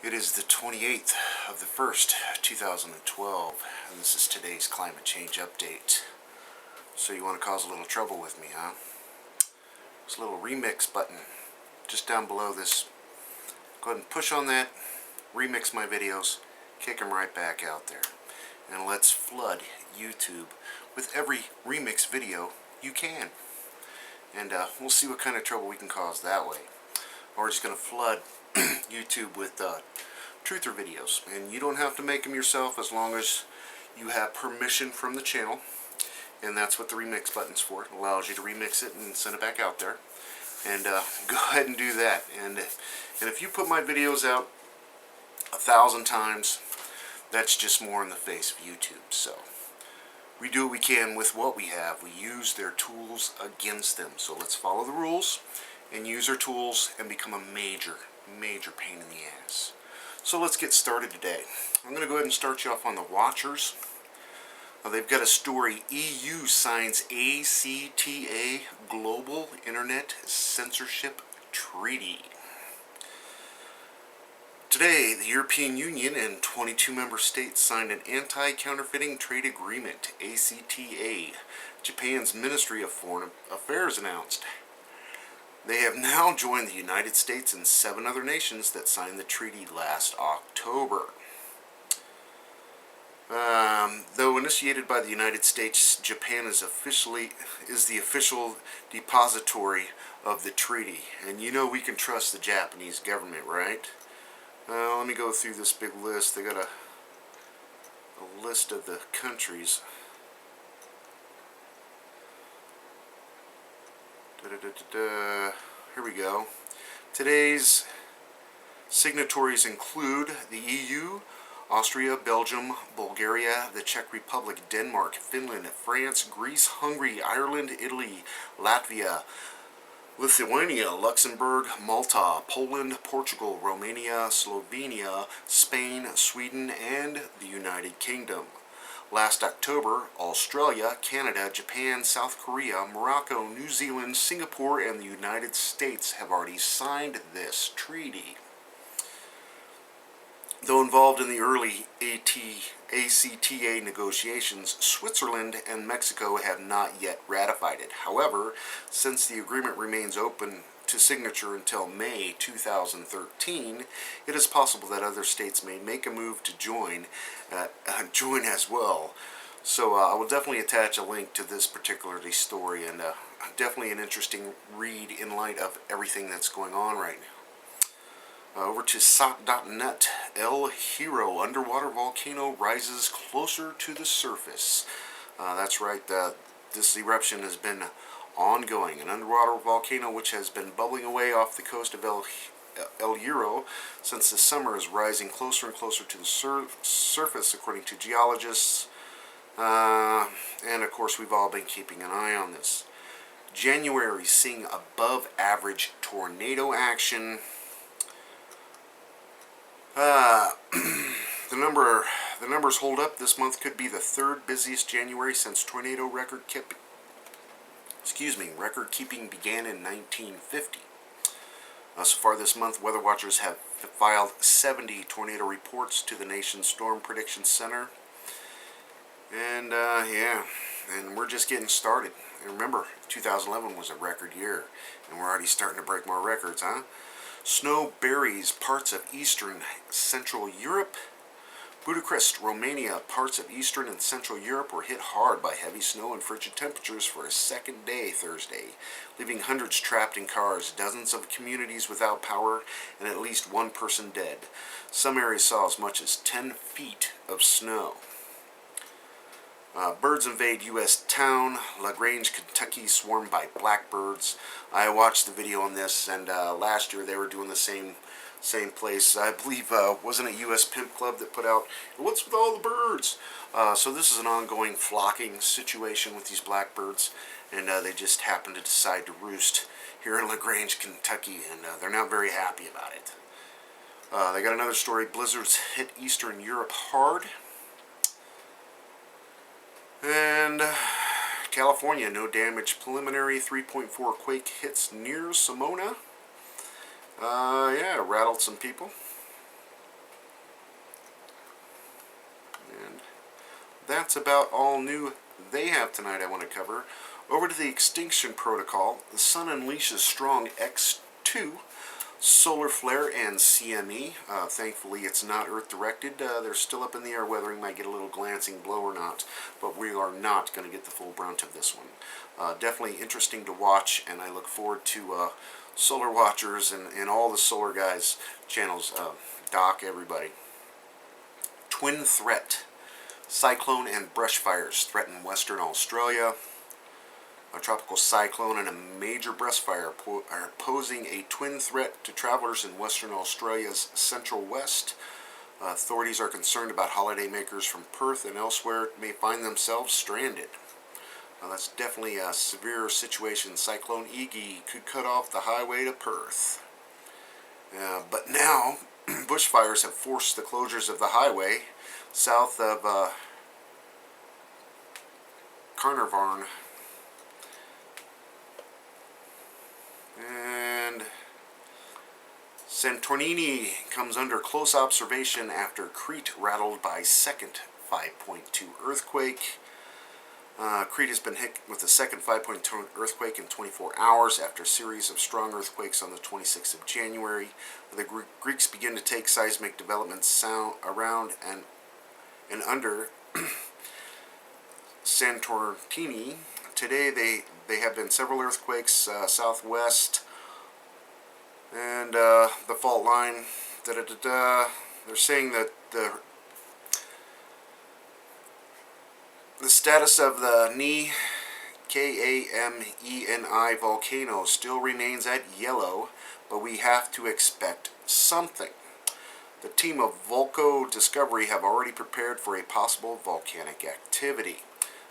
It is the 28th of the 1st, 2012, and this is today's climate change update. So you want to cause a little trouble with me, huh? There's a little remix button just down below this. Go ahead and push on that, remix my videos, kick them right back out there. And let's flood YouTube with every remix video you can. And we'll see what kind of trouble we can cause that way. Or we're just going to flood YouTube with truther videos, and you don't have to make them yourself as long as you have permission from the channel, and that's what the remix button's for. It allows you to remix it and send it back out there, and go ahead and do that. And if you put my videos out 1,000 times, that's just more in the face of YouTube. So we do what we can with what we have. We use their tools against them. So let's follow the rules and use their tools and become a major pain in the ass. So let's get started today. I'm going to go ahead and start you off on the Watchers. They've got a story: EU signs ACTA Global Internet Censorship Treaty. Today, the European Union and 22 member states signed an Anti-Counterfeiting Trade Agreement, ACTA, Japan's Ministry of Foreign Affairs announced. They have now joined the United States and 7 other nations that signed the treaty last October. Though initiated by the United States, Japan is the official depository of the treaty. And you know we can trust the Japanese government, right? Let me go through this big list. They got a list of the countries. Here we go. Today's signatories include the EU, Austria, Belgium, Bulgaria, the Czech Republic, Denmark, Finland, France, Greece, Hungary, Ireland, Italy, Latvia, Lithuania, Luxembourg, Malta, Poland, Portugal, Romania, Slovenia, Spain, Sweden, and the United Kingdom. Last October, Australia, Canada, Japan, South Korea, Morocco, New Zealand, Singapore, and the United States have already signed this treaty. Though involved in the early ACTA negotiations, Switzerland and Mexico have not yet ratified it. However, since the agreement remains open to signature until May 2013, it is possible that other states may make a move to join as well. So I will definitely attach a link to this particular story, and definitely an interesting read in light of everything that's going on right now. Over to SOC.net. El Hierro underwater volcano rises closer to the surface. That's right, this eruption has been ongoing. An underwater volcano which has been bubbling away off the coast of El Hierro since the summer is rising closer and closer to the surface, according to geologists. And of course, we've all been keeping an eye on this. January seeing above average tornado action. The numbers hold up. This month could be the 3rd busiest January since tornado record keeping began in 1950. So far this month, weather watchers have filed 70 tornado reports to the nation's Storm Prediction Center. And and we're just getting started. And remember, 2011 was a record year, and we're already starting to break more records, huh? Snow buries parts of eastern Central Europe. Budapest, Romania. Parts of eastern and central Europe were hit hard by heavy snow and frigid temperatures for a second day Thursday, leaving hundreds trapped in cars, dozens of communities without power, and at least 1 person dead. Some areas saw as much as 10 feet of snow. Birds invade U.S. town. LaGrange, Kentucky, swarmed by blackbirds. I watched the video on this, and last year they were doing the same place. I believe, wasn't it U.S. Pimp Club that put out, "What's with all the birds?" So this is an ongoing flocking situation with these blackbirds, and they just happen to decide to roost here in LaGrange, Kentucky, and they're not very happy about it. They got another story. Blizzards hit Eastern Europe hard. And California, no damage. Preliminary 3.4 quake hits near Simona. Rattled some people. that's about all new they have tonight I want to cover. Over to the Extinction Protocol. The sun unleashes strong X2 solar flare and CME. Thankfully, it's not Earth-directed. They're still up in the air whether we might get a little glancing blow or not, but we are not going to get the full brunt of this one. Definitely interesting to watch, and I look forward to solar watchers and all the solar guys channels. Doc, everybody. Twin threat. Cyclone and brush fires threaten Western Australia. A tropical cyclone and a major brush fire are posing a twin threat to travelers in Western Australia's central west. Authorities are concerned about holidaymakers from Perth and elsewhere may find themselves stranded. That's definitely a severe situation. Cyclone Iggy could cut off the highway to Perth. But now, bushfires have forced the closures of the highway south of Carnarvon. And Santorini comes under close observation after Crete rattled by second 5.2 earthquake. Crete has been hit with a second 5.2 earthquake in 24 hours after a series of strong earthquakes on the 26th of January. The Greeks begin to take seismic developments around and under Santorini. Today they have been several earthquakes southwest and the fault line. They're saying that the status of the Kameni volcano still remains at yellow, but we have to expect something. The team of Volco Discovery have already prepared for a possible volcanic activity.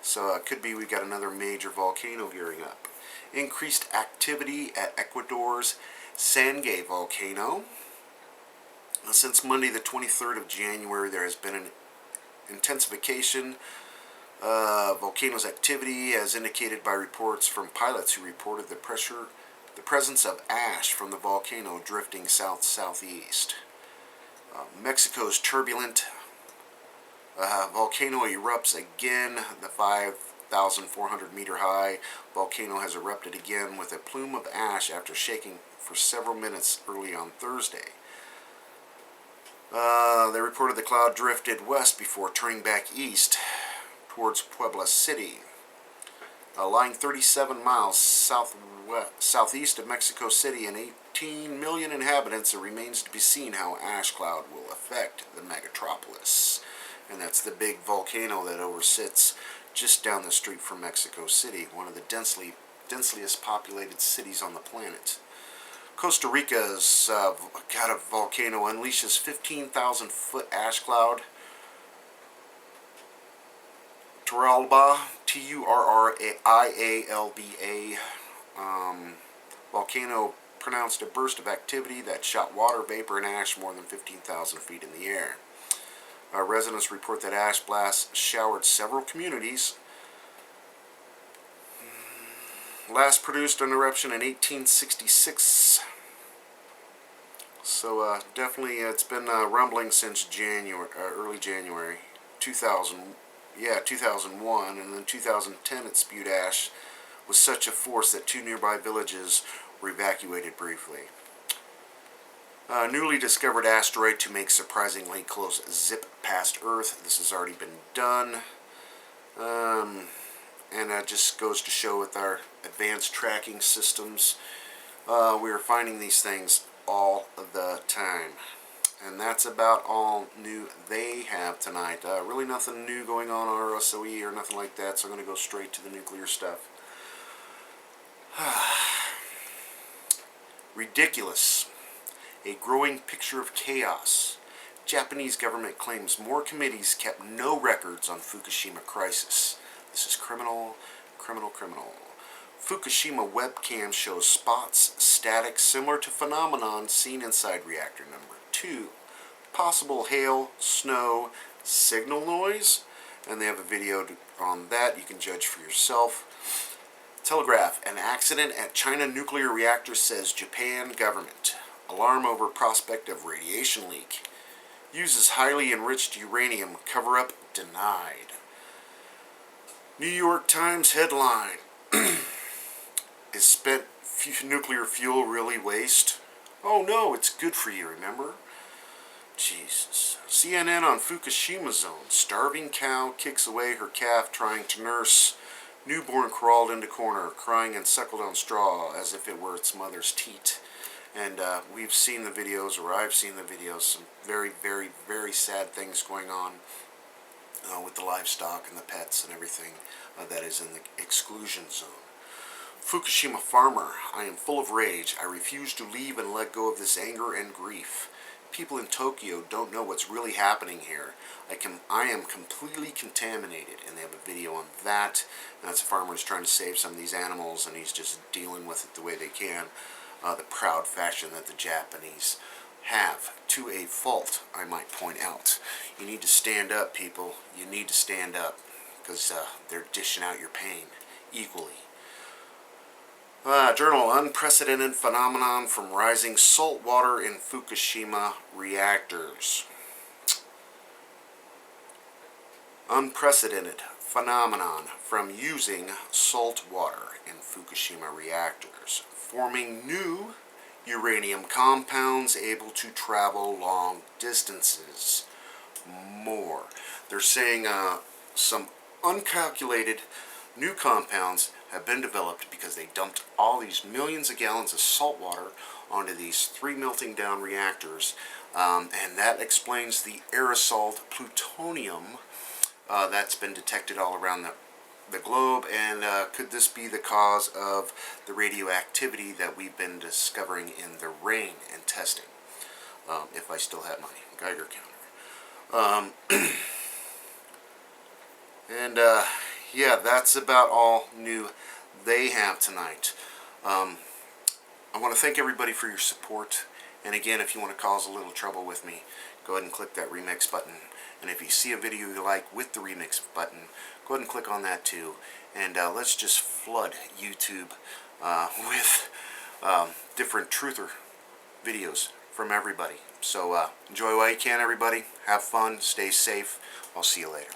So it could be we've got another major volcano gearing up. Increased activity at Ecuador's Sangay volcano. Since Monday the 23rd of January, there has been an intensification volcano's activity, as indicated by reports from pilots who reported the presence of ash from the volcano drifting south-southeast. Mexico's turbulent volcano erupts again. The 5,400 meter high volcano has erupted again with a plume of ash after shaking for several minutes early on Thursday. They reported the cloud drifted west before turning back east towards Puebla City. Lying 37 miles southeast of Mexico City and 18 million inhabitants, it remains to be seen how ash cloud will affect the megatropolis. And that's the big volcano that oversits just down the street from Mexico City, one of the densest populated cities on the planet. Costa Rica's got a volcano unleashes 15,000 foot ash cloud. Turrialba, Turrialba, volcano pronounced a burst of activity that shot water, vapor, and ash more than 15,000 feet in the air. Residents report that ash blasts showered several communities. Last produced an eruption in 1866. So definitely it's been rumbling since January, early January 2001, and then 2010 it spewed ash with such a force that 2 nearby villages were evacuated briefly. Newly discovered asteroid to make surprisingly close zip past Earth. This has already been done. And that just goes to show with our advanced tracking systems, we are finding these things all the time. And that's about all new they have tonight. Really nothing new going on RSOE or nothing like that, so I'm going to go straight to the nuclear stuff. Ridiculous. A growing picture of chaos. Japanese government claims more committees kept no records on Fukushima crisis. This is criminal. Fukushima webcam shows spots, static similar to phenomenon seen inside reactor number 2. Possible hail, snow, signal noise, and they have a video on that. You can judge for yourself. Telegraph, an accident at China nuclear reactor says Japan government. Alarm over prospect of radiation leak. Uses highly enriched uranium, cover-up denied. New York Times headline: Is spent nuclear fuel really waste? Oh no, it's good for you, remember? Jesus. CNN on Fukushima zone. Starving cow kicks away her calf trying to nurse. Newborn crawled into corner, crying and suckled on straw as if it were its mother's teat. And we've seen the videos, or I've seen the videos, some very, very, very sad things going on with the livestock and the pets and everything that is in the exclusion zone. Fukushima farmer: I am full of rage. I refuse to leave and let go of this anger and grief. People in Tokyo don't know what's really happening here. I am completely contaminated, and they have a video on that. And that's a farmer who's trying to save some of these animals, and he's just dealing with it the way they can. The proud fashion that the Japanese have, to a fault, I might point out. You need to stand up, people. You need to stand up, because they're dishing out your pain equally. Journal: Unprecedented phenomenon from rising salt water in Fukushima reactors. Unprecedented phenomenon from using salt water in Fukushima reactors, forming new uranium compounds able to travel long distances. More. They're saying some uncalculated new compounds have been developed because they dumped all these millions of gallons of salt water onto these 3 melting down reactors, and that explains the aerosol plutonium that's been detected all around the globe. And could this be the cause of the radioactivity that we've been discovering in the rain and testing? If I still have my Geiger counter. And yeah, that's about all new they have tonight. I want to thank everybody for your support. And again, if you want to cause a little trouble with me, go ahead and click that remix button. And if you see a video you like with the remix button, go ahead and click on that too. And let's just flood YouTube with different truther videos from everybody. So enjoy while you can, everybody. Have fun. Stay safe. I'll see you later.